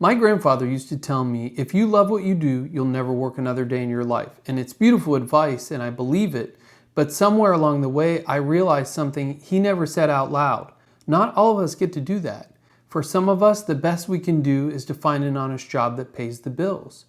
My grandfather used to tell me, if you love what you do, you'll never work another day in your life. And it's beautiful advice, and I believe it. But somewhere along the way, I realized something he never said out loud. Not all of us get to do that. For some of us, the best we can do is to find an honest job that pays the bills.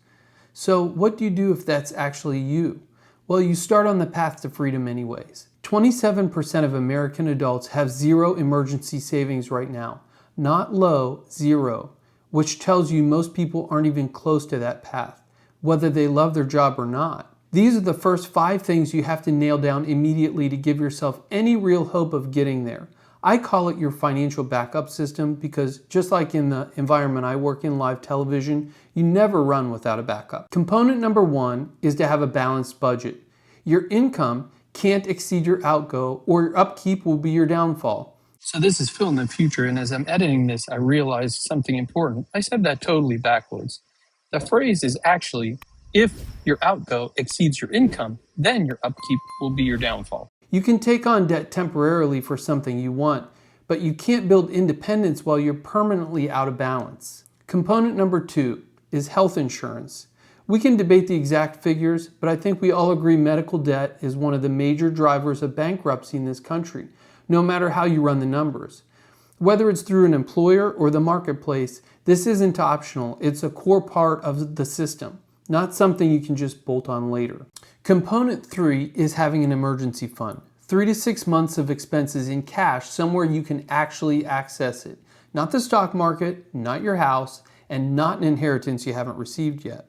So what do you do if that's actually you? Well, you start on the path to freedom anyways. 27% of American adults have zero emergency savings right now. Not low, zero, which tells you most people aren't even close to that path, whether they love their job or not. These are the first 5 things you have to nail down immediately to give yourself any real hope of getting there. I call it your financial backup system because just like in the environment I work in, live television, you never run without a backup. Component number 1 is to have a balanced budget. Your income can't exceed your outgo, or your upkeep will be your downfall. So this is Phil in the future, and as I'm editing this, I realized something important. I said that totally backwards. The phrase is actually, if your outgo exceeds your income, then your upkeep will be your downfall. You can take on debt temporarily for something you want, but you can't build independence while you're permanently out of balance. Component number 2 is health insurance. We can debate the exact figures, but I think we all agree medical debt is one of the major drivers of bankruptcy in this country, no matter how you run the numbers. Whether it's through an employer or the marketplace, this isn't optional. It's a core part of the system, not something you can just bolt on later. Component 3 is having an emergency fund. 3 to 6 months of expenses in cash, somewhere you can actually access it. Not the stock market, not your house, and not an inheritance you haven't received yet.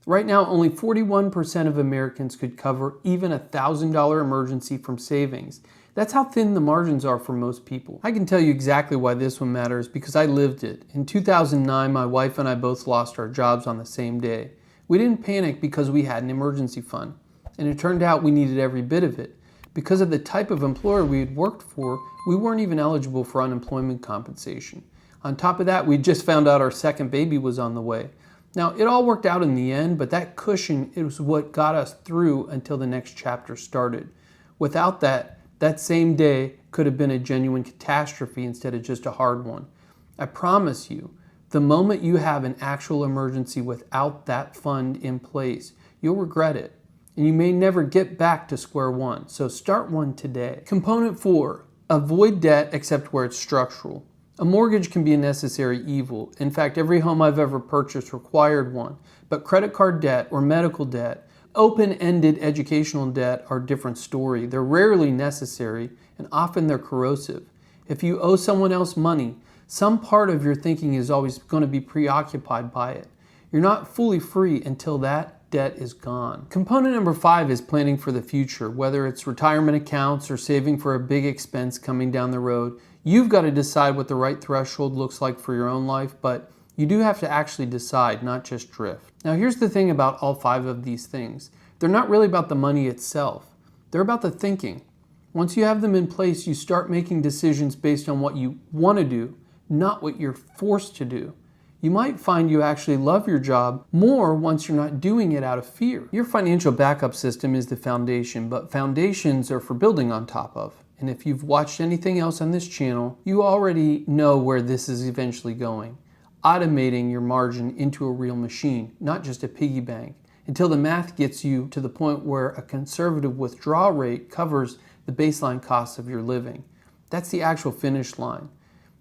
Right now, only 41% of Americans could cover even a $1,000 emergency from savings. That's how thin the margins are for most people. I can tell you exactly why this one matters because I lived it. In 2009, my wife and I both lost our jobs on the same day. We didn't panic because we had an emergency fund. And it turned out we needed every bit of it. Because of the type of employer we had worked for, we weren't even eligible for unemployment compensation. On top of that, we just found out our second baby was on the way. Now, it all worked out in the end, but that cushion is what got us through until the next chapter started. Without that, that same day could have been a genuine catastrophe instead of just a hard one. I promise you, the moment you have an actual emergency without that fund in place, you'll regret it. And you may never get back to square one, so start one today. Component 4, avoid debt except where it's structural. A mortgage can be a necessary evil. In fact, every home I've ever purchased required one. But credit card debt or medical debt, open-ended educational debt are a different story. They're rarely necessary, and often they're corrosive. If you owe someone else money, some part of your thinking is always going to be preoccupied by it. You're not fully free until that debt is gone. Component number 5 is planning for the future. Whether it's retirement accounts or saving for a big expense coming down the road, you've got to decide what the right threshold looks like for your own life, but you do have to actually decide, not just drift. Now here's the thing about all 5 of these things. They're not really about the money itself. They're about the thinking. Once you have them in place, you start making decisions based on what you want to do, not what you're forced to do. You might find you actually love your job more once you're not doing it out of fear. Your financial backup system is the foundation, but foundations are for building on top of. And if you've watched anything else on this channel, you already know where this is eventually going. Automating your margin into a real machine, not just a piggy bank, until the math gets you to the point where a conservative withdrawal rate covers the baseline costs of your living. That's the actual finish line.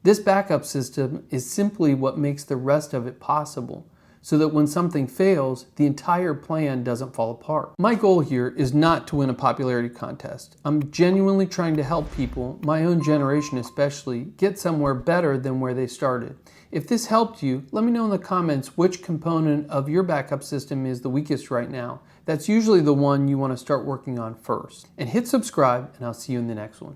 This backup system is simply what makes the rest of it possible, so that when something fails, the entire plan doesn't fall apart. My goal here is not to win a popularity contest. I'm genuinely trying to help people, my own generation especially, get somewhere better than where they started. If this helped you, let me know in the comments which component of your backup system is the weakest right now. That's usually the one you want to start working on first. And hit subscribe, and I'll see you in the next one.